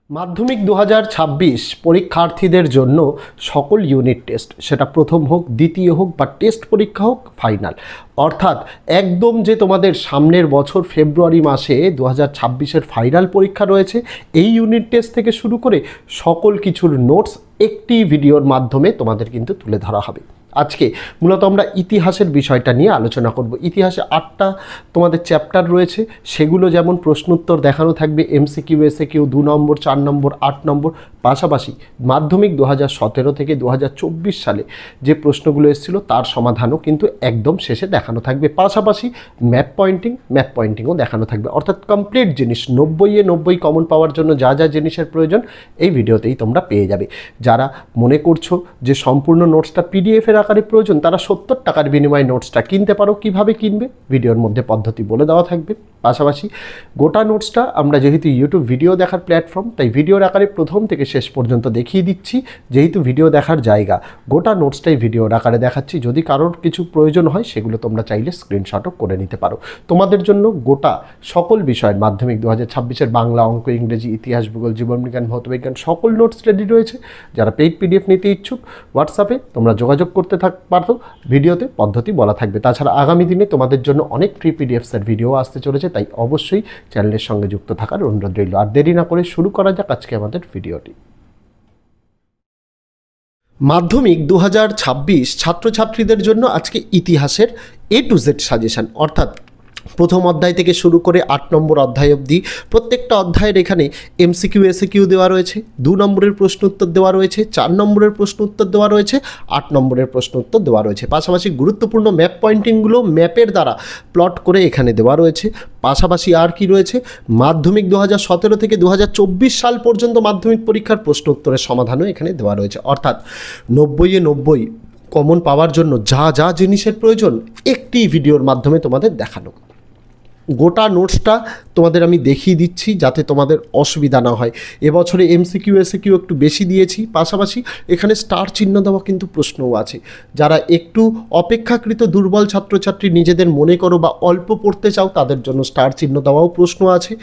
মাধ্যমিক 2026 পরীক্ষার্থীদের জন্য সকল ইউনিট টেস্ট, সেটা প্রথম হোক, দ্বিতীয় হোক বা টেস্ট পরীক্ষা হোক, ফাইনাল, অর্থাৎ একদম যে তোমাদের সামনের বছর ফেব্রুয়ারি মাসে 2026-এর ফাইনাল পরীক্ষা রয়েছে, এই ইউনিট টেস্ট থেকে শুরু করে সকল কিছুর নোটস একটি ভিডিওর মাধ্যমে তোমাদের কিন্তু তুলে ধরা হবে। আজকে মূলত আমরা ইতিহাসের বিষয়টা নিয়ে আলোচনা করব। ইতিহাসে 8টা তোমাদের চ্যাপ্টার রয়েছে, সেগুলো যেমন প্রশ্নোত্তর দেখানো থাকবে, এমসিকিউ, এসএকিউ 2 নম্বর, 4 নম্বর, 8 নম্বর, পাশাপাশি মাধ্যমিক 2017 থেকে 2024 সালে যে প্রশ্নগুলো এসেছিল তার সমাধানও কিন্তু একদম শেষে দেখানো থাকবে। পাশাপাশি ম্যাপ পয়েন্টিংও দেখানো থাকবে, অর্থাৎ কমপ্লিট জিনিস 90-এ 90 কমন পাওয়ার জন্য যা যা জিনিসের প্রয়োজন এই ভিডিওতেই তোমরা পেয়ে যাবে। যারা মনে করছো যে সম্পূর্ণ নোটসটা পিডিএফের আকারে প্রয়োজন, তারা 70 টাকার বিনিময়ে নোটসটা কিনতে পারো। কিভাবে কিনবে ভিডিওর মধ্যে পদ্ধতি বলে দেওয়া থাকবে। পাশাপাশি গোটা নোটসটা আমরা যেহেতু ইউটিউব ভিডিও দেখার প্ল্যাটফর্ম, তাই ভিডিওর আকারে প্রথম থেকে শেষ পর্যন্ত দেখিয়ে দিচ্ছি। যেহেতু ভিডিও দেখার জায়গা, গোটা নোটসটাই ভিডিওর আকারে দেখাচ্ছি। যদি কারোর কিছু প্রয়োজন হয় সেগুলো তোমরা চাইলে স্ক্রিনশটও করে নিতে পারো। তোমাদের জন্য গোটা সকল বিষয়ের মাধ্যমিক 2026-এর বাংলা, অঙ্ক, ইংরেজি, ইতিহাস, ভূগোল, জীবনবিজ্ঞান, ভৌতবিজ্ঞান সকল নোটস রেডি রয়েছে। যারা পেইড পিডিএফ নিতে ইচ্ছুক হোয়াটসঅ্যাপে তোমরা যোগাযোগ করতে পারো, ভিডিওতে পদ্ধতি বলা থাকবে। তাছাড়া আগামী দিনে তোমাদের জন্য অনেক ফ্রি পিডিএফসের ভিডিও আসতে চলেছে, তাই অবশ্যই চ্যানেলের সঙ্গে যুক্ত থাকার অনুরোধ রইল। আর দেরি না করে শুরু করা যাক আজকে আমাদের ভিডিওটি। মাধ্যমিক 2026 ছাত্রছাত্রীদের জন্য আজকে ইতিহাসের A to Z সাজেশন, অর্থাৎ প্রথম অধ্যায় থেকে শুরু করে 8 নম্বর অধ্যায় অবধি প্রত্যেকটা অধ্যায়ের এখানে এমসিকিউ, এসএকিউ দেওয়া রয়েছে, 2 নম্বরের প্রশ্ন উত্তর দেওয়া রয়েছে, 4 নম্বরের প্রশ্ন উত্তর দেওয়া রয়েছে, 8 নম্বরের প্রশ্ন উত্তর দেওয়া রয়েছে। পাশাপাশি গুরুত্বপূর্ণ ম্যাপ পয়েন্টিংগুলো ম্যাপের দ্বারা প্লট করে এখানে দেওয়া রয়েছে। পাশাপাশি আর কি রয়েছে, মাধ্যমিক 2017 থেকে 2024 সাল পর্যন্ত মাধ্যমিক পরীক্ষার প্রশ্ন উত্তরের সমাধানও এখানে দেওয়া রয়েছে, অর্থাৎ 90-এ 90 কমন পাওয়ার জন্য যা যা জিনিসের প্রয়োজন একটি ভিডিওর মাধ্যমে তোমাদের দেখানো। গোটা নোটসটা তোমাদের আমি দেখিয়ে দিচ্ছি যাতে তোমাদের অসুবিধা না হয়। এবছরে এমসিকিউ, এসএকিউ একটু বেশি দিয়েছি, পাশাপাশি এখানে স্টার চিহ্ন দেওয়া কিন্তু প্রশ্নও আছে। যারা একটু অপেক্ষাকৃত দুর্বল ছাত্রছাত্রী নিজেদের মনে করো বা অল্প পড়তে চাও, তাদের জন্য স্টার চিহ্ন দেওয়াও প্রশ্ন আছে।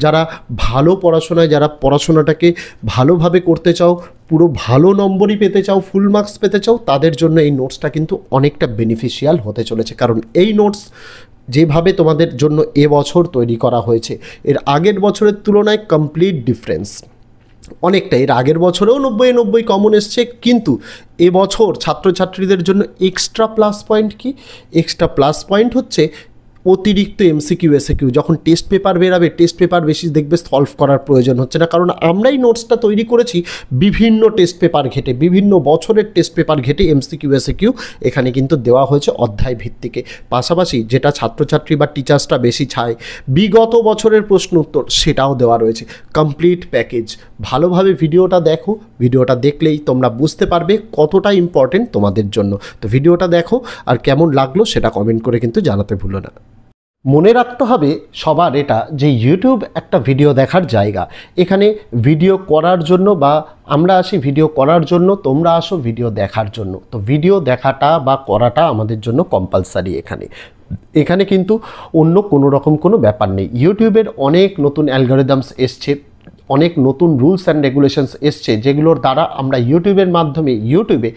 যারা ভালো পড়াশোনায়, যারা পড়াশোনাটাকে ভালোভাবে করতে চাও, পুরো ভালো নম্বরই পেতে চাও, ফুল মার্কস পেতে চাও, তাদের জন্য এই নোটসটা কিন্তু অনেকটা বেনিফিশিয়াল হতে চলেছে। কারণ এই নোটস যেভাবে তোমাদের জন্য এবছর তৈরি করা হয়েছে, এর আগের বছরের তুলনায় কমপ্লিট ডিফারেন্স অনেকটা। এর আগের বছরেও 90-এ 90 কমন এসছে, কিন্তু এবছর ছাত্রছাত্রীদের জন্য এক্সট্রা প্লাস পয়েন্ট কি? এক্সট্রা প্লাস পয়েন্ট হচ্ছে অতিরিক্ত এমসিকিউ, এসএকিউ। যখন টেস্ট পেপার বেরাবে, টেস্ট পেপার বেশি দেখবে সলভ করার প্রয়োজন হচ্ছে না, কারণ আমরাই নোটসটা তৈরি করেছি বিভিন্ন টেস্ট পেপার ঘেটে, বিভিন্ন বছরের টেস্ট পেপার ঘেটে এমসিকিউ, এসএকিউ এখানে কিন্তু দেওয়া হয়েছে অধ্যায় ভিত্তিকে। পাশাপাশি যেটা ছাত্রছাত্রী বা টিচার্সরা বেশি চায়, বিগত বছরের প্রশ্ন উত্তর, সেটাও দেওয়া রয়েছে। Complete package. ভালোভাবে ভিডিওটা দেখো, ভিডিওটা দেখলেই তোমরা বুঝতে পারবে কতটা ইম্পর্টেন্ট তোমাদের জন্য। তো ভিডিওটা দেখো, আর কেমন লাগলো সেটা কমেন্ট করে কিন্তু জানাতে ভুলো না। মনে রাখতে হবে সবার এটা, যে ইউটিউব একটা ভিডিও দেখার জায়গা। এখানে ভিডিও করার জন্য বা আমরা আসি ভিডিও করার জন্য, তোমরা আসো ভিডিও দেখার জন্য। তো ভিডিও দেখাটা বা করাটা আমাদের জন্য কম্পালসারি। এখানে কিন্তু অন্য কোনো রকম কোনো ব্যাপার নেই। ইউটিউবের অনেক নতুন অ্যালগরিদমস এসছে, অনেক নতুন রুলস অ্যান্ড রেগুলেশনস এসছে, যেগুলোর দ্বারা আমরা ইউটিউবের মাধ্যমে ইউটিউবে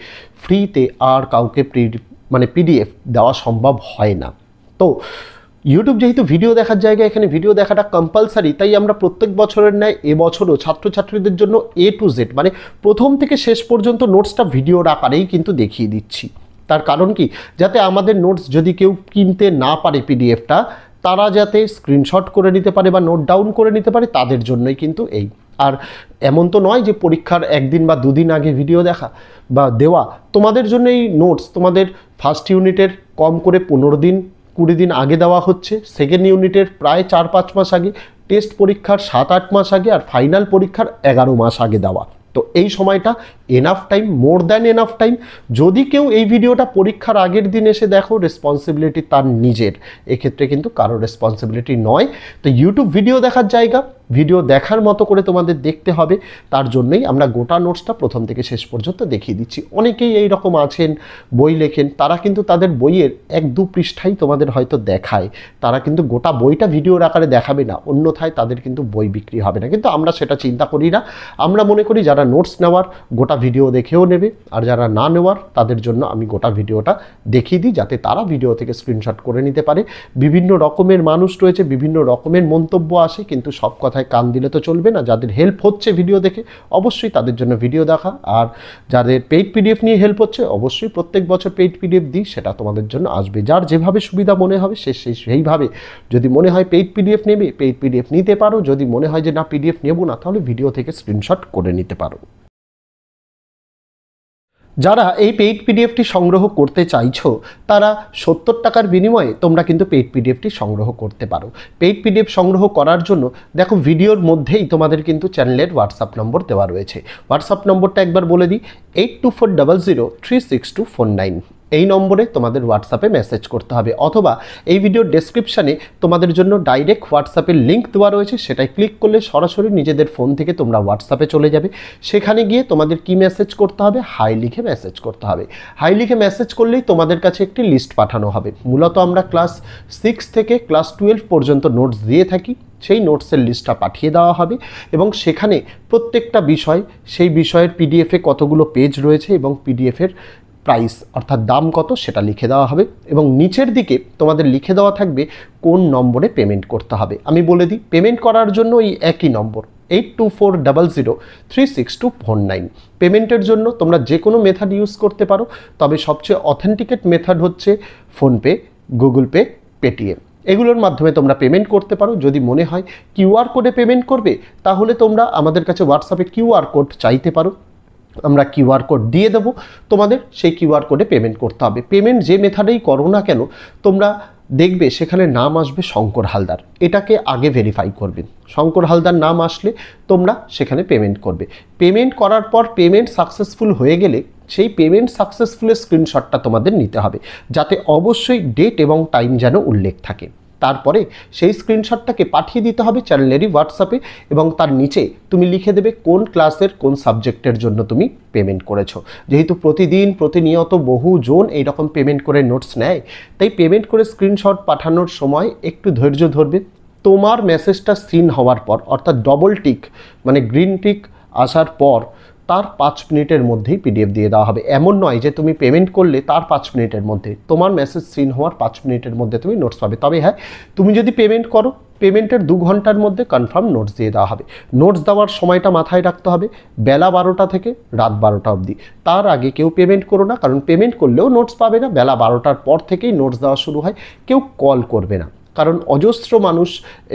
ফ্রিতে আর কাউকে পিডিএফ দেওয়া সম্ভব হয় না। তো ইউটিউব যেহেতু ভিডিও দেখার জায়গা, এখানে ভিডিও দেখাটা কম্পালসারি, তাই আমরা প্রত্যেক বছরের ন্যায় এবছরও ছাত্রছাত্রীদের জন্য A to Z প্রথম থেকে শেষ পর্যন্ত নোটসটা ভিডিওর আকারেই কিন্তু দেখিয়ে দিচ্ছি। তার কারণ কি, যাতে আমাদের নোটস যদি কেউ কিনতে না পারে পিডিএফটা, তারা যাতে স্ক্রিনশট করে নিতে পারে বা নোট ডাউন করে নিতে পারে, তাদের জন্যই কিন্তু এই। আর এমন তো নয় যে পরীক্ষার একদিন বা দুদিন আগে ভিডিও দেখা বা দেওয়া। তোমাদের জন্য এই নোটস তোমাদের ফার্স্ট ইউনিটের কম করে 15 দিন 20 দিন আগে দেওয়া হচ্ছে, সেকেন্ড ইউনিটের প্রায় 4-5 মাস আগে, টেস্ট পরীক্ষার 7-8 মাস আগে, আর ফাইনাল পরীক্ষার 11 মাস আগে দেওয়া। তো এই সময়টা enough time, more than enough time. যদি কেউ এই ভিডিওটা পরীক্ষার আগের দিন এসে দেখো, রেসপন্সিবিলিটি তার নিজের, এক্ষেত্রে কিন্তু কারো রেসপন্সিবিলিটি নয়। তো ইউটিউব ভিডিও দেখার জায়গা, ভিডিও দেখার মতো করে তোমাদের দেখতে হবে, তার জন্যই আমরা গোটা নোটসটা প্রথম থেকে শেষ পর্যন্ত দেখিয়ে দিচ্ছি। অনেকেই এই রকম আছেন বই লেখেন, তারা কিন্তু তাদের বইয়ের 1-2 পৃষ্ঠাই তোমাদের হয়তো দেখায়, তারা কিন্তু গোটা বইটা ভিডিওর আকারে দেখাবে না, অন্যথায় তাদের কিন্তু বই বিক্রি হবে না। কিন্তু আমরা সেটা চিন্তা করি না, আমরা মনে করি যারা নোটস নেওয়ার গোটা ভিডিও দেখেও নেবে, আর যারা না নেওয়ার তাদের জন্য আমি গোটা ভিডিওটা দেখিয়ে দিই, যাতে তারা ভিডিও থেকে স্ক্রিনশট করে নিতে পারে। বিভিন্ন রকমের মানুষ রয়েছে, বিভিন্ন রকমের মন্তব্য আসে, কিন্তু সব কথায় কান দিলে তো চলবে না। যাদের হেল্প হচ্ছে ভিডিও দেখে অবশ্যই তাদের জন্য ভিডিও দেখা, আর যাদের পেইড পিডিএফ নিয়ে হেল্প হচ্ছে অবশ্যই প্রত্যেক বছর পেইড পিডিএফ দিই, সেটা তোমাদের জন্য আসবে। যার যেভাবে সুবিধা মনে হবে সেইভাবে, যদি মনে হয় পেইড পিডিএফ নেবে পেইড পিডিএফ নিতে পারো, যদি মনে হয় যে না পিডিএফ নেব না তাহলে ভিডিও থেকে স্ক্রিনশট করে নিতে পারো। যারা এই পেইড পিডিএফটি সংগ্রহ করতে চাইছো তারা 70 টাকার বিনিময়ে তোমরা কিন্তু পেইড পিডিএফটি সংগ্রহ করতে পারো। পেইড পিডিএফ সংগ্রহ করার জন্য দেখো ভিডিওর মধ্যেই তোমাদের কিন্তু চ্যানেলের হোয়াটসঅ্যাপ নম্বর দেওয়া রয়েছে। হোয়াটসঅ্যাপ নম্বরটা একবার বলে দিই, 8240036249। এই নম্বরে তোমাদের হোয়াটসঅ্যাপে মেসেজ করতে হবে, অথবা এই ভিডিওর ডেসক্রিপশানে তোমাদের জন্য ডাইরেক্ট হোয়াটসঅ্যাপের লিঙ্ক দেওয়া রয়েছে, সেটাই ক্লিক করলে সরাসরি নিজেদের ফোন থেকে তোমরা হোয়াটসঅ্যাপে চলে যাবে। সেখানে গিয়ে তোমাদের কি মেসেজ করতে হবে, হাই লিখে মেসেজ করতে হবে। হাই লিখে মেসেজ করলেই তোমাদের কাছে একটি লিস্ট পাঠানো হবে। মূলত আমরা ক্লাস 6 থেকে ক্লাস 12 পর্যন্ত নোটস দিয়ে থাকি, সেই নোটসের লিস্টটা পাঠিয়ে দেওয়া হবে এবং সেখানে প্রত্যেকটা বিষয়, সেই বিষয়ের পিডিএফে কতগুলো পেজ রয়েছে এবং পিডিএফের প্রাইস অর্থাৎ দাম কত সেটা লিখে দেওয়া হবে, এবং নিচের দিকে তোমাদের লিখে দেওয়া থাকবে কোন নম্বরে পেমেন্ট করতে হবে। আমি বলে দিই, পেমেন্ট করার জন্য এই একই নম্বর 8240036249। পেমেন্টের জন্য তোমরা যে কোনো মেথড ইউজ করতে পারো, তবে সবচেয়ে অথেন্টিকেট মেথড হচ্ছে ফোনপে, গুগল পে, পেটিএম, এগুলোর মাধ্যমে তোমরা পেমেন্ট করতে পারো। যদি মনে হয় কিউআর কোডে পেমেন্ট করবে তাহলে তোমরা আমাদের কাছে হোয়াটসঅ্যাপে কিউআর কোড চাইতে পারো, আমরা কিউআর কোড দিয়ে দেবো তোমাদের, সেই কিউআর কোডে পেমেন্ট করতে হবে। পেমেন্ট যে মেথডেই করো না কেন তোমরা দেখবে সেখানে নাম আসবে শঙ্কর হালদার, এটাকে আগে ভেরিফাই করবেন। শঙ্কর হালদার নাম আসলে তোমরা সেখানে পেমেন্ট করবে। পেমেন্ট করার পর পেমেন্ট সাকসেসফুল হয়ে গেলে সেই পেমেন্ট সাকসেসফুলের স্ক্রিনশটটা তোমাদের নিতে হবে, যাতে অবশ্যই ডেট এবং টাইম যেন উল্লেখ থাকে। তারপরে সেই স্ক্রিনশটটাকে পাঠিয়ে দিতে হবে চ্যানেলেরই হোয়াটসঅ্যাপে, এবং তার নিচে তুমি লিখে দেবে কোন ক্লাসের কোন সাবজেক্টের জন্য তুমি পেমেন্ট করেছো। যেহেতু প্রতিনিয়ত বহুজন এইরকম পেমেন্ট করে নোটস নেয়, তাই পেমেন্ট করে স্ক্রিনশট পাঠানোর সময় একটু ধৈর্য ধরবে। তোমার মেসেজটা সিন হওয়ার পর, অর্থাৎ ডবল টিক মানে গ্রিন টিক আসার পর তার 5 মিনিটের মধ্যেই পিডিএফ দিয়ে দেওয়া হবে। এমন নয় যে তুমি পেমেন্ট করলে তার 5 মিনিটের মধ্যে, তোমার মেসেজ সিন হওয়ার 5 মিনিটের মধ্যে তুমি নোটস পাবে। তবে হ্যাঁ, তুমি যদি পেমেন্ট করো পেমেন্টের 2 ঘন্টার মধ্যে কনফার্ম নোটস দিয়ে দেওয়া হবে। নোটস দেওয়ার সময়টা মাথায় রাখতে হবে, বেলা 12টা থেকে রাত 12টা অবধি। তার আগে কেউ পেমেন্ট করো না, কারণ পেমেন্ট করলেও নোটস পাবে না। বেলা 12টার পর থেকেই নোটস দেওয়া শুরু হয়। কেউ কল করবে না, কারণ অজস্র মানুষ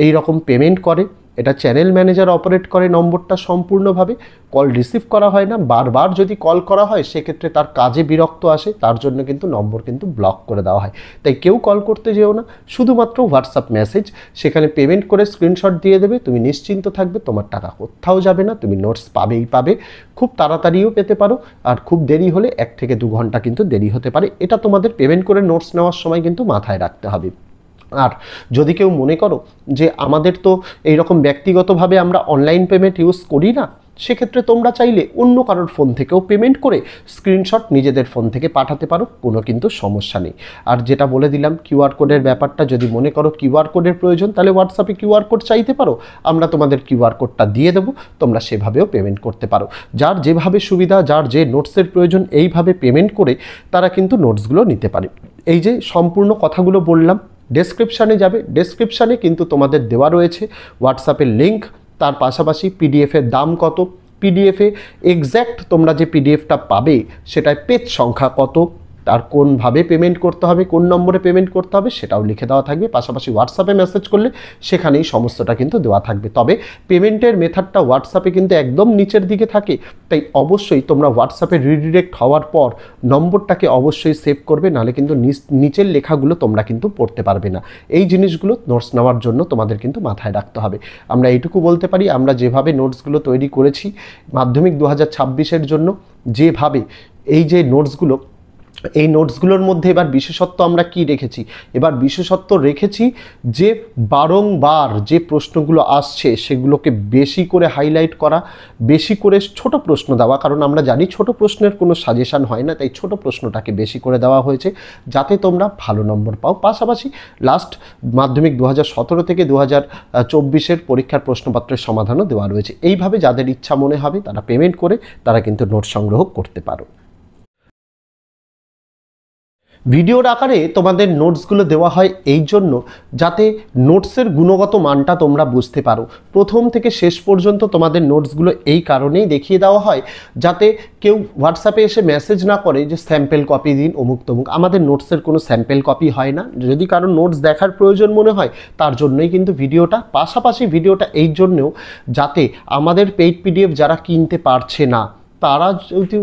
এই রকম পেমেন্ট করে। এটা চ্যানেল ম্যানেজার অপারেট করে নম্বরটা সম্পূর্ণভাবে, কল রিসিভ করা হয় না। বারবার যদি কল করা হয় সেক্ষেত্রে তার কাজে বিরক্ত আসে, তার জন্য কিন্তু নম্বর কিন্তু ব্লক করে দেওয়া হয়। তাই কেউ কল করতে যেও না, শুধুমাত্র হোয়াটসঅ্যাপ মেসেজ, সেখানে পেমেন্ট করে স্ক্রিনশট দিয়ে দেবে। তুমি নিশ্চিন্ত থাকবে, তোমার টাকা কোথাও যাবে না, তুমি নোটস পাবেই পাবে। খুব তাড়াতাড়িও পেতে পারো, আর খুব দেরি হলে 1 থেকে 2 ঘন্টা কিন্তু দেরি হতে পারে। এটা তোমাদের পেমেন্ট করে নোটস নেওয়ার সময় কিন্তু মাথায় রাখতে হবে। আর যদি কেউ মনে করো যে আমাদের তো এইরকম ব্যক্তিগতভাবে আমরা অনলাইন পেমেন্ট ইউজ করি না, সেক্ষেত্রে তোমরা চাইলে অন্য কারোর ফোন থেকেও পেমেন্ট করে স্ক্রিনশট নিজেদের ফোন থেকে পাঠাতে পারো, কোনো কিন্তু সমস্যা নেই। আর যেটা বলে দিলাম কিউআর কোডের ব্যাপারটা, যদি মনে করো কিউআর কোডের প্রয়োজন তাহলে হোয়াটসঅ্যাপে কিউআর কোড চাইতে পারো, আমরা তোমাদের কিউআর কোডটা দিয়ে দেবো, তোমরা সেভাবেও পেমেন্ট করতে পারো। যার যেভাবে সুবিধা, যার যে নোটসের প্রয়োজন এইভাবে পেমেন্ট করে তারা কিন্তু নোটসগুলো নিতে পারে। এই যে সম্পূর্ণ কথাগুলো বললাম, ডেসক্রিপশানে যাবে, ডেসক্রিপশানে কিন্তু তোমাদের দেওয়া রয়েছে হোয়াটসঅ্যাপের লিঙ্ক, তার পাশাপাশি পিডিএফের দাম কত, পিডিএফে এক্স্যাক্ট তোমরা যে পিডিএফটা পাবে সেটায় পেজ সংখ্যা কত, তার কোনভাবে পেমেন্ট করতে হবে, কোন নম্বরে পেমেন্ট করতে হবে সেটাও লিখে দেওয়া থাকবে। পাশাপাশি হোয়াটসঅ্যাপে মেসেজ করলে সেখানেই সমস্তটা কিন্তু দেওয়া থাকবে। তবে পেমেন্টের মেথডটা হোয়াটসঅ্যাপে কিন্তু একদম নিচের দিকে থাকে, তাই অবশ্যই তোমরা হোয়াটসঅ্যাপে রিডিরেক্ট হওয়ার পর নম্বরটাকে অবশ্যই সেভ করবে, নাহলে কিন্তু নিচের লেখাগুলো তোমরা কিন্তু পড়তে পারবে না। এই জিনিসগুলো নোটস নেওয়ার জন্য তোমাদের কিন্তু মাথায় রাখতে হবে। আমরা এইটুকু বলতে পারি, আমরা যেভাবে নোটসগুলো তৈরি করেছি মাধ্যমিক 2026-এর জন্য, যেভাবে এই যে নোটসগুলো এই নোটসগুলোর মধ্যে এবার বিশেষত্ব আমরা কি রেখেছি? এবার বিশেষত্ব রেখেছি যে বারংবার যে প্রশ্নগুলো আসছে সেগুলোকে বেশি করে হাইলাইট করা, বেশি করে ছোট প্রশ্ন দেওয়া, কারণ আমরা জানি ছোট প্রশ্নের কোনো সাজেশন হয় না, তাই ছোট প্রশ্নটাকে বেশি করে দেওয়া হয়েছে যাতে তোমরা ভালো নম্বর পাও। পাশাপাশি লাস্ট মাধ্যমিক 2017 থেকে 2024 পরীক্ষার প্রশ্নপত্রের সমাধানও দেওয়া রয়েছে। এইভাবে যাদের ইচ্ছা মনে হবে তারা পেমেন্ট করে তারা কিন্তু নোট সংগ্রহ করতে পারো। ভিডিওর আকারে তোমাদের নোটসগুলো দেওয়া হয় এই জন্য যাতে নোটসের গুণগত মানটা তোমরা বুঝতে পারো। প্রথম থেকে শেষ পর্যন্ত তোমাদের নোটসগুলো এই কারণেই দেখিয়ে দেওয়া হয় যাতে কেউ হোয়াটসঅ্যাপে এসে মেসেজ না করে যে স্যাম্পেল কপি দিন অমুক তমুক। আমাদের নোটসের কোনো স্যাম্পেল কপি হয় না। যদি কারো নোটস দেখার প্রয়োজন মনে হয় তার জন্যই কিন্তু ভিডিওটা। পাশাপাশি ভিডিওটা এই জন্যও যাতে আমাদের পেইড পিডিএফ যারা কিনতে পারছে না তারা যদি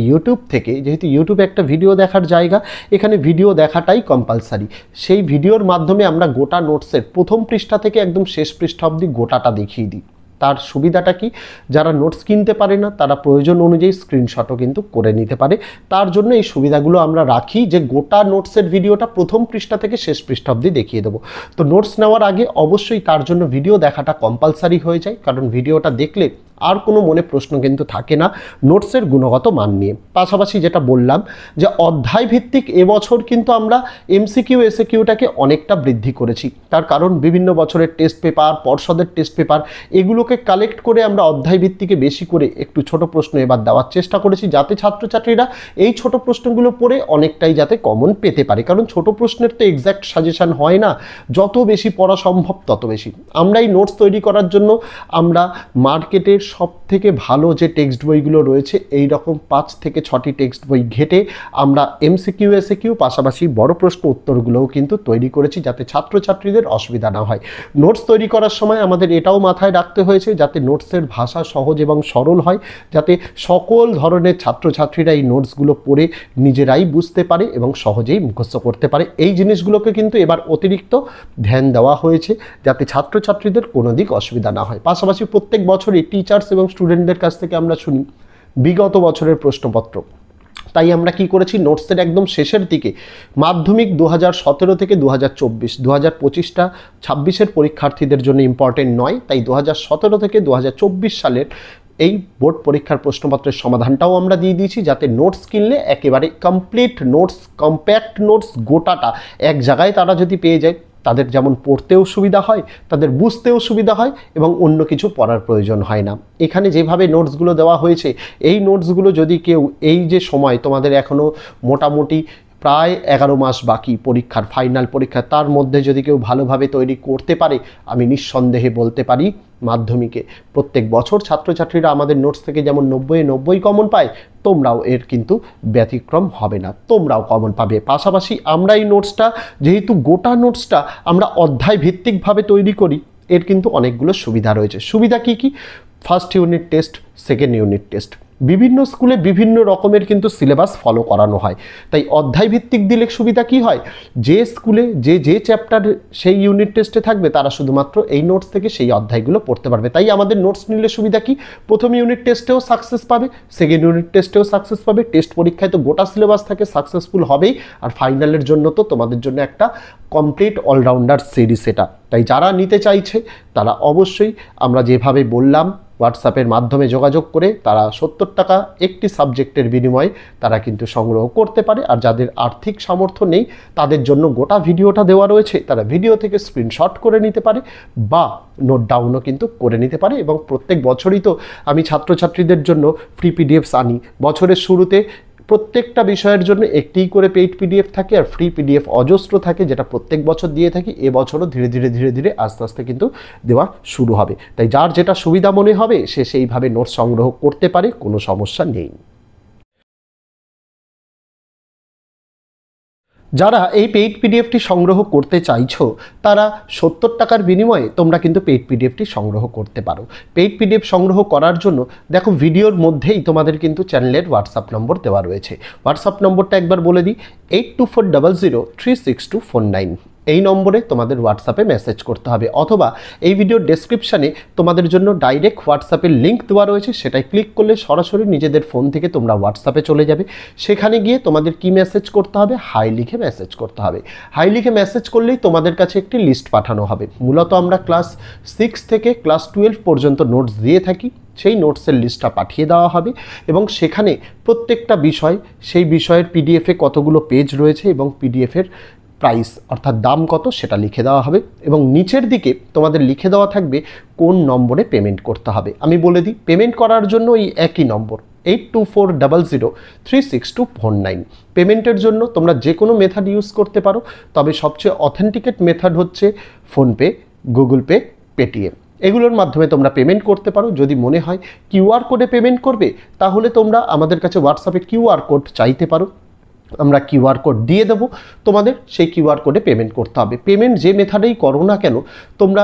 ইউটিউব থেকে, যেহেতু ইউটিউব একটা ভিডিও দেখার জায়গা, এখানে ভিডিও দেখাটাই কম্পালসারি। সেই ভিডিওর মাধ্যমে আমরা গোটা নোটসের প্রথম পৃষ্ঠা থেকে একদম শেষ পৃষ্ঠা অবধি গোটাটা দেখিয়ে দিই। তার সুবিধাটা কি? যারা নোটস কিনতে পারে না তারা প্রয়োজন অনুযায়ী স্ক্রিনশটও কিন্তু করে নিতে পারে। তার জন্য এই সুবিধাগুলো আমরা রাখি যে গোটা নোটসের ভিডিওটা প্রথম পৃষ্ঠা থেকে শেষ পৃষ্ঠা অবধি দেখিয়ে দেবো। তো নোটস নেওয়ার আগে অবশ্যই তার জন্য ভিডিও দেখাটা কম্পালসারি হয়ে যায়, কারণ ভিডিওটা দেখলে আর কোনো মনে প্রশ্ন কিন্তু থাকে না নোটসের গুণগত মান নিয়ে। পাশাপাশি যেটা বললাম যে অধ্যায় ভিত্তিক এবছর কিন্তু আমরা এমসিকিউ এসএকিউটাকে অনেকটা বৃদ্ধি করেছি। তার কারণ বিভিন্ন বছরের টেস্ট পেপার, পর্ষদের টেস্ট পেপার, এগুলোকে কালেক্ট করে আমরা অধ্যায় ভিত্তিকে বেশি করে একটু ছোট প্রশ্ন এবার দেওয়ার চেষ্টা করেছি যাতে ছাত্রছাত্রীরা এই ছোট প্রশ্নগুলো পড়ে অনেকটাই যাতে কমন পেতে পারে। কারণ ছোট প্রশ্নের তো এক্স্যাক্ট সাজেশন হয় না, যত বেশি পড়া সম্ভব তত বেশি। আমরা এই নোটস তৈরি করার জন্য আমরা মার্কেটের সব থেকে ভালো যে টেক্সট বইগুলো রয়েছে এই রকম 5 থেকে 6টি টেক্সট বই ঘেটে আমরা এমসিকিউ এসএকিউ পাশাপাশি বড় প্রশ্ন উত্তরগুলোও কিন্তু তৈরি করেছি যাতে ছাত্রছাত্রীদের অসুবিধা না হয়। নোটস তৈরি করার সময় আমাদের এটাও মাথায় রাখতে হয়েছে যাতে নোটসের ভাষা সহজ এবং সরল হয়, যাতে সকল ধরনের ছাত্রছাত্রীরা এই নোটসগুলো পড়ে নিজেরাই বুঝতে পারে এবং সহজেই মুখস্থ করতে পারে। এই জিনিসগুলোকে কিন্তু এবার অতিরিক্ত ধ্যান দেওয়া হয়েছে যাতে ছাত্রছাত্রীদের কোনো দিক অসুবিধা না হয়। পাশাপাশি প্রত্যেক বছরই টিচার এবং স্টুডেন্টদের কাছ থেকে আমরা শুনি বিগত বছরের প্রশ্নপত্র, তাই আমরা কি করেছি নোটসের একদম শেষের দিকে মাধ্যমিক 2017 থেকে 2024, 2025টা 26-এর পরীক্ষার্থীদের জন্য ইম্পর্টেন্ট নয়, তাই 2017 থেকে 2024 সালের এই বোর্ড পরীক্ষার প্রশ্নপত্রের সমাধানটাও আমরা দিয়ে দিয়েছি যাতে নোটস কিনলে একেবারে কমপ্লিট নোটস, কম্প্যাক্ট নোটস গোটাটা এক জায়গায় তারা যদি পেয়ে যায় তাদের যেমন পড়তেও সুবিধা হয়, তাদের বুঝতেও সুবিধা হয় এবং অন্য কিছু পড়ার প্রয়োজন হয় না। এখানে যেভাবে নোটসগুলো দেওয়া হয়েছে এই নোটসগুলো যদি কেউ, এই যে সময় তোমাদের এখনও মোটামুটি প্রায় 11 মাস বাকি পরীক্ষার, ফাইনাল পরীক্ষা, তার মধ্যে যদি কেউ ভালোভাবে তৈরি করতে পারে আমি নিঃসন্দেহে বলতে পারি মাধ্যমিকে প্রত্যেক বছর ছাত্রছাত্রীরা আমাদের নোটস থেকে যেমন 90 কমন পায় তোমরাও এর কিন্তু ব্যতিক্রম হবে না, তোমরাও কমন পাবে। পাশাপাশি আমরা এই নোটসটা, যেহেতু গোটা নোটসটা আমরা অধ্যায় ভিত্তিকভাবে তৈরি করি, এর কিন্তু অনেকগুলো সুবিধা রয়েছে। সুবিধা কি কি? First unit test, second unit test, বিভিন্ন স্কুলে বিভিন্ন রকমের কিন্তু সিলেবাস ফলো করানো হয়, তাই অধ্যায় ভিত্তিক দিলে সুবিধা কি হয়, যে স্কুলে যে চ্যাপ্টার সেই ইউনিট টেস্টে থাকবে তারা শুধুমাত্র এই নোটস থেকে সেই অধ্যায়গুলো পড়তে পারবে। তাই আমাদের নোটস নিলে সুবিধা কি, প্রথম ইউনিট টেস্টেও সাকসেস পাবে, সেকেন্ড ইউনিট টেস্টেও সাকসেস পাবে, টেস্ট পরীক্ষায় তো গোটা সিলেবাস থাকে, সাকসেসফুল হবেই, আর ফাইনালের জন্য তো তোমাদের জন্য একটা কমপ্লিট অলরাউন্ডার সিরিজ এটা। তাই যারা নিতে চাইছে তারা অবশ্যই আমরা যেভাবে বললাম হোয়াটসঅ্যাপের মাধ্যমে যোগাযোগ করে তারা 70 টাকা একটি সাবজেক্টের বিনিময়ে তারা কিন্তু সংগ্রহ করতে পারে। আর যাদের আর্থিক সামর্থ্য নেই তাদের জন্য গোটা ভিডিওটা দেওয়া রয়েছে, তারা ভিডিও থেকে স্ক্রিনশট করে নিতে পারে বা নোট ডাউনও কিন্তু করে নিতে পারে। এবং প্রত্যেক বছরই তো আমি ছাত্রছাত্রীদের জন্য ফ্রি পিডিএফস আনি, বছরের শুরুতে প্রত্যেকটা বিষয়ের জন্য একটিই করে পেইড পিডিএফ থাকে আর ফ্রি পিডিএফ অজস্র থাকে, যেটা প্রত্যেক বছর দিয়ে থাকি। এবছরও ধীরে ধীরে আস্তে আস্তে কিন্তু দেওয়া শুরু হবে। তাই যার যেটা সুবিধা মনে হবে সে সেইভাবে নোট সংগ্রহ করতে পারে, কোনো সমস্যা নেই। যারা এই পেইড পিডিএফটি সংগ্রহ করতে চাইছো তারা 70 টাকার বিনিময়ে তোমরা কিন্তু পেইড পিডিএফটি সংগ্রহ করতে পারো। পেইড পিডিএফ সংগ্রহ করার জন্য দেখো ভিডিওর মধ্যেই তোমাদের কিন্তু চ্যানেলের হোয়াটসঅ্যাপ নম্বর দেওয়া রয়েছে। হোয়াটসঅ্যাপ নম্বরটা একবার বলে দিই, 8240036249, এই নম্বরে তোমাদের হোয়াটসঅ্যাপে মেসেজ করতে হবে, অথবা এই ভিডিওর ডেসক্রিপশানে তোমাদের জন্য ডাইরেক্ট হোয়াটসঅ্যাপের লিঙ্ক দেওয়া রয়েছে, সেটাই ক্লিক করলে সরাসরি নিজেদের ফোন থেকে তোমরা হোয়াটসঅ্যাপে চলে যাবে। সেখানে গিয়ে তোমাদের কি মেসেজ করতে হবে, হাই লিখে মেসেজ করতে হবে। হাই লিখে মেসেজ করলেই তোমাদের কাছে একটি লিস্ট পাঠানো হবে। মূলত আমরা ক্লাস 6 থেকে ক্লাস 12 পর্যন্ত নোটস দিয়ে থাকি, সেই নোটসের লিস্টটা পাঠিয়ে দেওয়া হবে এবং সেখানে প্রত্যেকটা বিষয়, সেই বিষয়ের পিডিএফে কতগুলো পেজ রয়েছে এবং পিডিএফের প্রাইস অর্থাৎ দাম কত সেটা লিখে দেওয়া হবে এবং নিচের দিকে তোমাদের লিখে দেওয়া থাকবে কোন নম্বরে পেমেন্ট করতে হবে। আমি বলে দিই, পেমেন্ট করার জন্য এই একই নম্বর 8240036249। পেমেন্টের জন্য তোমরা যে কোনো মেথড ইউজ করতে পারো, তবে সবচেয়ে অথেন্টিকেট মেথড হচ্ছে ফোনপে, গুগল পে, পেটিএম। এগুলোর মাধ্যমে তোমরা পেমেন্ট করতে পারো। যদি মনে হয় কিউআর কোডে পেমেন্ট করবে, তাহলে তোমরা আমাদের কাছে হোয়াটসঅ্যাপে কিউআর কোড চাইতে পারো, আমরা কিউআর কোড দিয়ে দেবো, তোমাদের সেই কিউআর কোডে পেমেন্ট করতে হবে। পেমেন্ট যে মেথডেই করো না কেন, তোমরা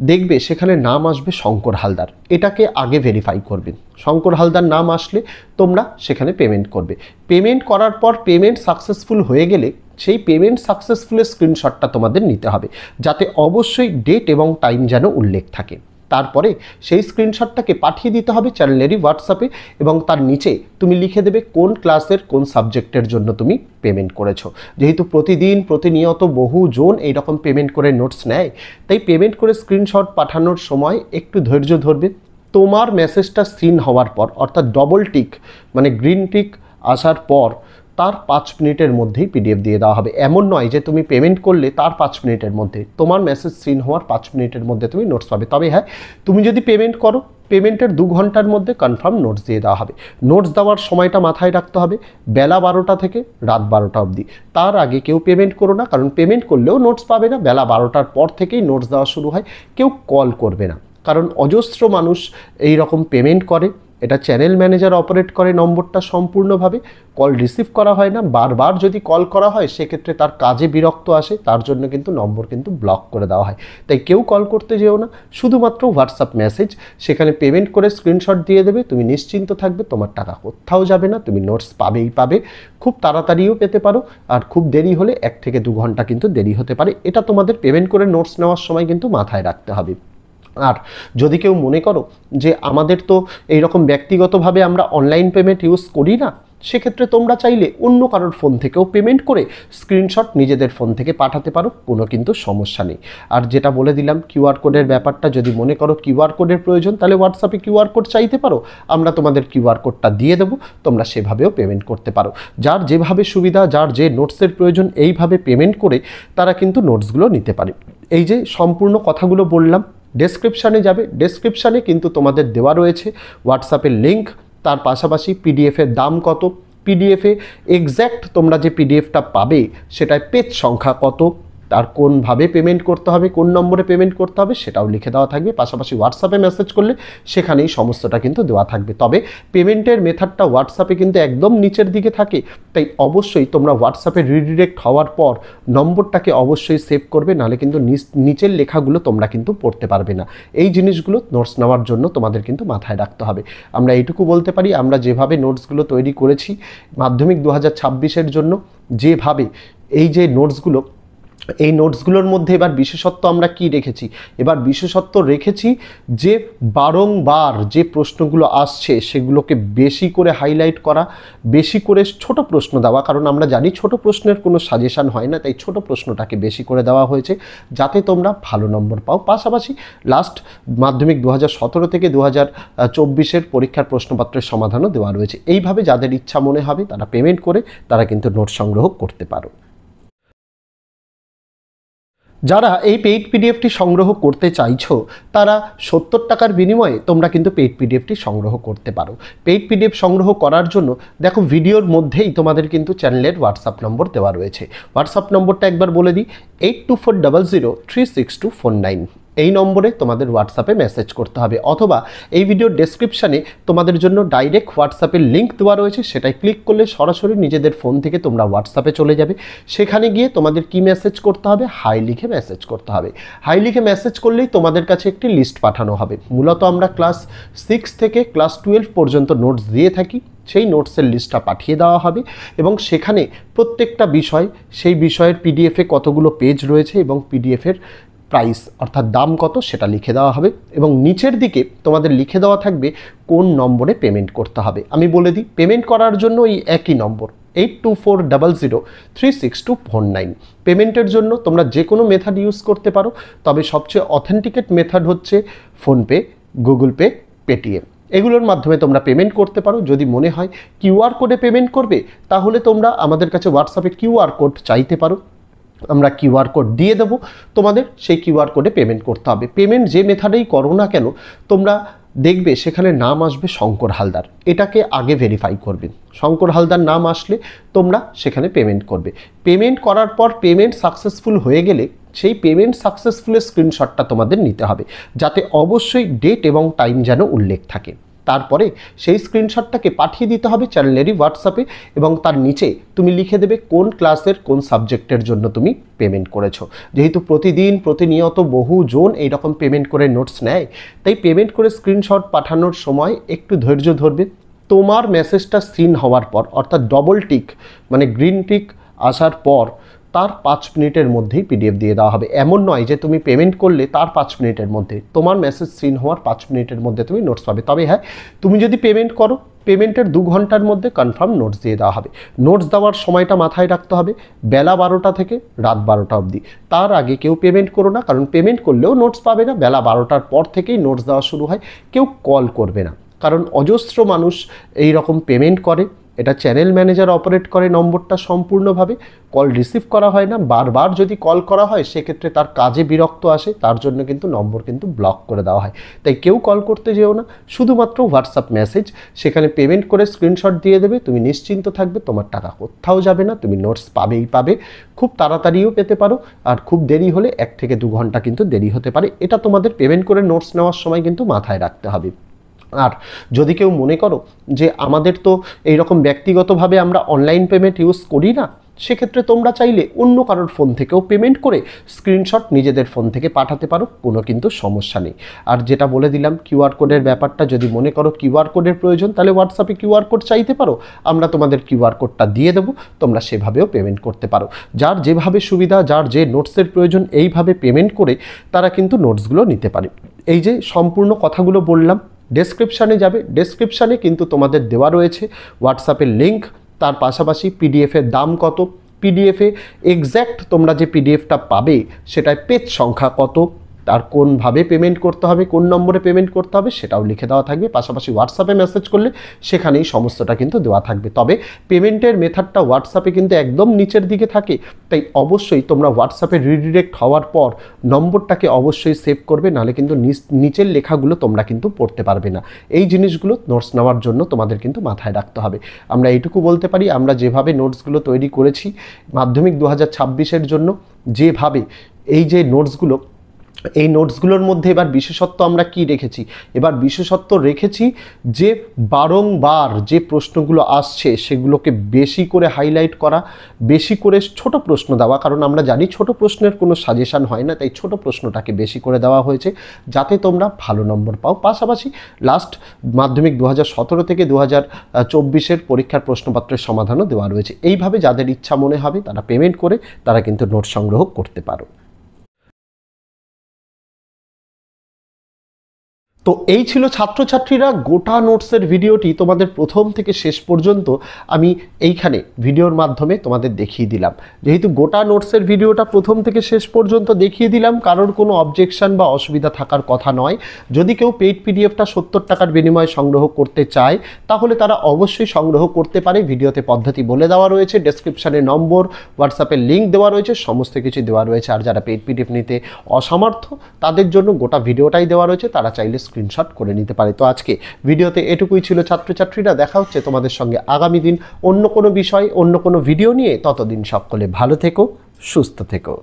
দেখবে সেখানে নাম আসবে শঙ্কর হালদার, এটাকে আগে ভেরিফাই করবে। শঙ্কর হালদার নাম আসলে তোমরা সেখানে পেমেন্ট করবে। পেমেন্ট করার পর পেমেন্ট সাকসেসফুল হয়ে গেলে সেই পেমেন্ট সাকসেসফুলের স্ক্রিনশটটা তোমাদের নিতে হবে, যাতে অবশ্যই ডেট এবং টাইম যেন উল্লেখ থাকে। তারপরে সেই স্ক্রিনশটটাকে পাঠিয়ে দিতে হবে চ্যানেলেরই হোয়াটসঅ্যাপে এবং তার নিচে তুমি লিখে দেবে কোন ক্লাসের কোন সাবজেক্টের জন্য তুমি পেমেন্ট করেছো। যেহেতু প্রতিদিন প্রতিনিয়ত বহুজন এইরকম পেমেন্ট করে নোটস নেয়, তাই পেমেন্ট করে স্ক্রিনশট পাঠানোর সময় একটু ধৈর্য ধরবে। তোমার মেসেজটা সিন হওয়ার পর, অর্থাৎ ডবল টিক মানে গ্রিন টিক আসার পর তার 5 মিনিটের মধ্যেই পিডিএফ দিয়ে দেওয়া হবে। এমন নয় যে তুমি পেমেন্ট করলে তার 5 মিনিটের মধ্যে, তোমার মেসেজ সিন হওয়ার 5 মিনিটের মধ্যে তুমি নোটস পাবে। তবে হ্যাঁ, তুমি যদি পেমেন্ট করো, পেমেন্টের 2 ঘন্টার মধ্যে কনফার্ম নোটস দিয়ে দেওয়া হবে। নোটস দেওয়ার সময়টা মাথায় রাখতে হবে, বেলা 12টা থেকে রাত 12টা অবধি। তার আগে কেউ পেমেন্ট করো না, কারণ পেমেন্ট করলেও নোটস পাবে না। বেলা 12টার পর থেকেই নোটস দেওয়া শুরু হয়। কেউ কল করবে না, কারণ অজস্র মানুষ এই রকম পেমেন্ট করে। এটা চ্যানেল ম্যানেজার অপারেট করে নম্বরটা সম্পূর্ণভাবে, কল রিসিভ করা হয় না। বারবার যদি কল করা হয় সেক্ষেত্রে তার কাজে বিরক্ত আসে, তার জন্য কিন্তু নম্বর কিন্তু ব্লক করে দেওয়া হয়। তাই কেউ কল করতে যেও না, শুধুমাত্র হোয়াটসঅ্যাপ মেসেজ, সেখানে পেমেন্ট করে স্ক্রিনশট দিয়ে দেবে। তুমি নিশ্চিন্ত থাকবে, তোমার টাকা কোথাও যাবে না, তুমি নোটস পাবেই পাবে। খুব তাড়াতাড়িও পেতে পারো, আর খুব দেরি হলে 1 থেকে 2 ঘন্টা কিন্তু দেরি হতে পারে। এটা তোমাদের পেমেন্ট করে নোটস নেওয়ার সময় কিন্তু মাথায় রাখতে হবে। আর যদি কেউ মনে করো যে আমাদের তো এইরকম ব্যক্তিগতভাবে আমরা অনলাইন পেমেন্ট ইউজ করি না, সেক্ষেত্রে তোমরা চাইলে অন্য কারোর ফোন থেকেও পেমেন্ট করে স্ক্রিনশট নিজেদের ফোন থেকে পাঠাতে পারো, কোনো কিন্তু সমস্যা নেই। আর যেটা বলে দিলাম কিউআর কোডের ব্যাপারটা, যদি মনে করো কিউআর কোডের প্রয়োজন, তাহলে হোয়াটসঅ্যাপে কিউআর কোড চাইতে পারো, আমরা তোমাদের কিউআর কোডটা দিয়ে দেবো, তোমরা সেভাবেও পেমেন্ট করতে পারো। যার যেভাবে সুবিধা, যার যে নোটসের প্রয়োজন, এইভাবে পেমেন্ট করে তারা কিন্তু নোটসগুলো নিতে পারে। এই যে সম্পূর্ণ কথাগুলো বললাম, ডেসক্রিপশানে যাবে, ডেসক্রিপশানে কিন্তু তোমাদের দেওয়া রয়েছে হোয়াটসঅ্যাপের লিঙ্ক, তার পাশাপাশি পিডিএফের দাম কত, পিডিএফে এক্স্যাক্ট তোমরা যে পিডিএফটা পাবে সেটায় পেজ সংখ্যা কত, আর কোনভাবে পেমেন্ট করতে হবে, কোন নম্বরে পেমেন্ট করতে হবে সেটাও লিখে দেওয়া থাকবে। পাশাপাশি হোয়াটসঅ্যাপে মেসেজ করলে সেখানেই সমস্তটা কিন্তু দেওয়া থাকবে। তবে পেমেন্টের মেথডটা হোয়াটসঅ্যাপে কিন্তু একদম নিচের দিকে থাকে, তাই অবশ্যই তোমরা হোয়াটসঅ্যাপে রিডিরেক্ট হওয়ার পর নম্বরটাকে অবশ্যই সেভ করবে, নাহলে কিন্তু নিচের লেখাগুলো তোমরা কিন্তু পড়তে পারবে না। এই জিনিসগুলো নোটস নেওয়ার জন্য তোমাদের কিন্তু মাথায় রাখতে হবে। আমরা এইটুকু বলতে পারি, আমরা যেভাবে নোটসগুলো তৈরি করেছি মাধ্যমিক 2026-এর জন্য, যেভাবে এই যে নোটসগুলো, এই নোটসগুলোর মধ্যে এবার বিশেষত্ব আমরা কি রেখেছি, এবার বিশেষত্ব রেখেছি যে বারংবার যে প্রশ্নগুলো আসছে সেগুলোকে বেশি করে হাইলাইট করা, বেশি করে ছোট প্রশ্ন দেওয়া, কারণ আমরা জানি ছোট প্রশ্নের কোনো সাজেশান হয় না, তাই ছোট প্রশ্নটাকে বেশি করে দেওয়া হয়েছে যাতে তোমরা ভালো নম্বর পাও। পাশাপাশি লাস্ট মাধ্যমিক 2017 থেকে 2024-এর পরীক্ষার প্রশ্নপত্রের সমাধানও দেওয়া রয়েছে। এইভাবে যাদের ইচ্ছা মনে হবে তারা পেমেন্ট করে তারা কিন্তু নোট সংগ্রহ করতে পারো। যারা এই পেইড পিডিএফটি সংগ্রহ করতে চাইছো তারা 70 টাকার বিনিময়ে তোমরা কিন্তু পেইড পিডিএফটি সংগ্রহ করতে পারো। পেইড পিডিএফ সংগ্রহ করার জন্য দেখো ভিডিওর মধ্যেই তোমাদের কিন্তু চ্যানেলের হোয়াটসঅ্যাপ নম্বর দেওয়া রয়েছে। হোয়াটসঅ্যাপ নম্বরটা একবার বলে দিই, 8240036249। এই নম্বরে তোমাদের হোয়াটসঅ্যাপে মেসেজ করতে হবে, অথবা এই ভিডিওর ডেসক্রিপশানে তোমাদের জন্য ডাইরেক্ট হোয়াটসঅ্যাপের লিঙ্ক দেওয়া রয়েছে, সেটাই ক্লিক করলে সরাসরি নিজেদের ফোন থেকে তোমরা হোয়াটসঅ্যাপে চলে যাবে। সেখানে গিয়ে তোমাদের কি মেসেজ করতে হবে, হাই লিখে মেসেজ করতে হবে। হাই লিখে মেসেজ করলেই তোমাদের কাছে একটি লিস্ট পাঠানো হবে। মূলত আমরা ক্লাস 6 থেকে ক্লাস 12 পর্যন্ত নোটস দিয়ে থাকি, সেই নোটসের লিস্টটা পাঠিয়ে দেওয়া হবে এবং সেখানে প্রত্যেকটা বিষয়, সেই বিষয়ের পিডিএফে কতগুলো পেজ রয়েছে এবং পিডিএফের প্রাইস অর্থাৎ দাম কত সেটা লিখে দেওয়া হবে এবং নিচের দিকে তোমাদের লিখে দেওয়া থাকবে কোন নম্বরে পেমেন্ট করতে হবে। আমি বলে দিই, পেমেন্ট করার জন্য এই একই নম্বর 8240036249। পেমেন্টের জন্য তোমরা যে কোনো মেথড ইউজ করতে পারো, তবে সবচেয়ে অথেন্টিকেট মেথড হচ্ছে ফোনপে, গুগল পে, পেটিএম। এগুলোর মাধ্যমে তোমরা পেমেন্ট করতে পারো। যদি মনে হয় কিউআর কোডে পেমেন্ট করবে, তাহলে তোমরা আমাদের কাছে হোয়াটসঅ্যাপে কিউআর কোড চাইতে পারো, আমরা কিউআর কোড দিয়ে দেবো, তোমাদের সেই কিউআর কোডে পেমেন্ট করতে হবে। পেমেন্ট যে মেথডেই করো না কেন, তোমরা দেখবে সেখানে নাম আসবে শঙ্কর হালদার, এটাকে আগে ভেরিফাই করবে। শঙ্কর হালদার নাম আসলে তোমরা সেখানে পেমেন্ট করবে। পেমেন্ট করার পর পেমেন্ট সাকসেসফুল হয়ে গেলে সেই পেমেন্ট সাকসেসফুলের স্ক্রিনশটটা তোমাদের নিতে হবে, যাতে অবশ্যই ডেট এবং টাইম যেন উল্লেখ থাকে। তারপরে সেই স্ক্রিনশটটাকে পাঠিয়ে দিতে হবে চ্যানেলেরই হোয়াটসঅ্যাপে এবং তার নিচে তুমি লিখে দেবে কোন ক্লাসের কোন সাবজেক্টের জন্য তুমি পেমেন্ট করেছো। যেহেতু প্রতিদিন প্রতিনিয়ত বহুজন এইরকম পেমেন্ট করে নোটস নেয়, তাই পেমেন্ট করে স্ক্রিনশট পাঠানোর সময় একটু ধৈর্য ধরবে। তোমার মেসেজটা সিন হওয়ার পর, অর্থাৎ ডবল টিক মানে গ্রিন টিক আসার পর তার 5 মিনিটের মধ্যেই পিডিএফ দিয়ে দেওয়া হবে। এমন নয় যে তুমি পেমেন্ট করলে তার 5 মিনিটের মধ্যে, তোমার মেসেজ সিন হওয়ার 5 মিনিটের মধ্যে তুমি নোটস পাবে। তবে হ্যাঁ, তুমি যদি পেমেন্ট করো, পেমেন্টের 2 ঘন্টার মধ্যে কনফার্ম নোটস দিয়ে দেওয়া হবে। নোটস দেওয়ার সময়টা মাথায় রাখতে হবে, বেলা 12টা থেকে রাত 12টা অবধি। তার আগে কেউ পেমেন্ট করো না, কারণ পেমেন্ট করলেও নোটস পাবে না। বেলা 12টার পর থেকেই নোটস দেওয়া শুরু হয়। কেউ কল করবে না, কারণ অজস্র মানুষ এই রকম পেমেন্ট করে। এটা চ্যানেল ম্যানেজার অপারেট করে নম্বরটা সম্পূর্ণভাবে, কল রিসিভ করা হয় না। বারবার যদি কল করা হয় সেক্ষেত্রে তার কাজে বিরক্ত আসে, তার জন্য কিন্তু নম্বর কিন্তু ব্লক করে দেওয়া হয়। তাই কেউ কল করতে যেও না, শুধুমাত্র হোয়াটসঅ্যাপ মেসেজ, সেখানে পেমেন্ট করে স্ক্রিনশট দিয়ে দেবে। তুমি নিশ্চিন্ত থাকবে, তোমার টাকা কোথাও যাবে না, তুমি নোটস পাবেই পাবে। খুব তাড়াতাড়িও পেতে পারো, আর খুব দেরি হলে 1 থেকে 2 ঘন্টা কিন্তু দেরি হতে পারে। এটা তোমাদের পেমেন্ট করে নোটস নেওয়ার সময় কিন্তু মাথায় রাখতে হবে। আর যদি কেউ মনে করো যে আমাদের তো এইরকম ব্যক্তিগতভাবে আমরা অনলাইন পেমেন্ট ইউজ করি না, সেক্ষেত্রে তোমরা চাইলে অন্য কারোর ফোন থেকেও পেমেন্ট করে স্ক্রিনশট নিজেদের ফোন থেকে পাঠাতে পারো, কোনো কিন্তু সমস্যা নেই। আর যেটা বলে দিলাম কিউআর কোডের ব্যাপারটা, যদি মনে করো কিউআর কোডের প্রয়োজন, তাহলে হোয়াটসঅ্যাপে কিউআর কোড চাইতে পারো, আমরা তোমাদের কিউআর কোডটা দিয়ে দেবো, তোমরা সেভাবেও পেমেন্ট করতে পারো। যার যেভাবে সুবিধা, যার যে নোটসের প্রয়োজন, এইভাবে পেমেন্ট করে তারা কিন্তু নোটসগুলো নিতে পারে। এই যে সম্পূর্ণ কথাগুলো বললাম, ডেসক্রিপশানে যাবে, ডেসক্রিপশানে কিন্তু তোমাদের দেওয়া রয়েছে হোয়াটসঅ্যাপের লিঙ্ক, তার পাশাপাশি পিডিএফের দাম কত, পিডিএফে এক্স্যাক্ট তোমরা যে পিডিএফটা পাবে সেটায় পেজ সংখ্যা কত, আর কোনভাবে পেমেন্ট করতে হবে, কোন নম্বরে পেমেন্ট করতে হবে সেটাও লিখে দেওয়া থাকবে। পাশাপাশি হোয়াটসঅ্যাপে মেসেজ করলে সেখানেই সমস্তটা কিন্তু দেওয়া থাকবে। তবে পেমেন্টের মেথডটা হোয়াটসঅ্যাপে কিন্তু একদম নিচের দিকে থাকে, তাই অবশ্যই তোমরা হোয়াটসঅ্যাপে রিডিরেক্ট হওয়ার পর নম্বরটাকে অবশ্যই সেভ করবে, নাহলে কিন্তু নিচের লেখাগুলো তোমরা কিন্তু পড়তে পারবে না। এই জিনিসগুলো নোটস নেওয়ার জন্য তোমাদের কিন্তু মাথায় রাখতে হবে। আমরা এইটুকু বলতে পারি, আমরা যেভাবে নোটসগুলো তৈরি করেছি মাধ্যমিক 2026-এর জন্য, যেভাবে এই যে নোটসগুলো, এই নোটসগুলোর মধ্যে এবার বিশেষত্ব আমরা কি রেখেছি, এবার বিশেষত্ব রেখেছি যে বারংবার যে প্রশ্নগুলো আসছে সেগুলোকে বেশি করে হাইলাইট করা, বেশি করে ছোট প্রশ্ন দেওয়া, কারণ আমরা জানি ছোট প্রশ্নের কোনো সাজেশান হয় না, তাই ছোট প্রশ্নটাকে বেশি করে দেওয়া হয়েছে যাতে তোমরা ভালো নম্বর পাও। পাশাপাশি লাস্ট মাধ্যমিক 2017 থেকে 2024-এর পরীক্ষার প্রশ্নপত্রের সমাধানও দেওয়া রয়েছে। এইভাবে যাদের ইচ্ছা মনে হবে তারা পেমেন্ট করে তারা কিন্তু নোট সংগ্রহ করতে পারো। তো এই ছিল ছাত্রছাত্রীরা গোটা নোটসের ভিডিওটি তোমাদের প্রথম থেকে শেষ পর্যন্ত আমি এইখানে ভিডিওর মাধ্যমে তোমাদের দেখিয়ে দিলাম। যেহেতু গোটা নোটসের ভিডিওটা প্রথম থেকে শেষ পর্যন্ত দেখিয়ে দিলাম, কারোর কোনো অবজেকশন বা অসুবিধা থাকার কথা নয়। যদি কেউ পেইড পিডিএফটা 70 টাকার বিনিময়ে সংগ্রহ করতে চায় তাহলে তারা অবশ্যই সংগ্রহ করতে পারে। ভিডিওতে পদ্ধতি বলে দেওয়া রয়েছে, ডেসক্রিপশানে নম্বর, হোয়াটসঅ্যাপের লিঙ্ক দেওয়া রয়েছে, সমস্ত কিছু দেওয়া রয়েছে। আর যারা পেইড পিডিএফ নিতে অসমর্থ তাদের জন্য গোটা ভিডিওটাই দেওয়া রয়েছে, তারা চাইলে স্ক্রিনশট করে নিতে পারে। তো আজকে ভিডিওতে এটুকুই ছিল ছাত্রছাত্রীরা। দেখা হচ্ছে তোমাদের সঙ্গে আগামী দিন অন্য কোনো বিষয়, অন্য কোনো ভিডিও নিয়ে। ততদিন সকলে ভালো থেকো, সুস্থ থেকো।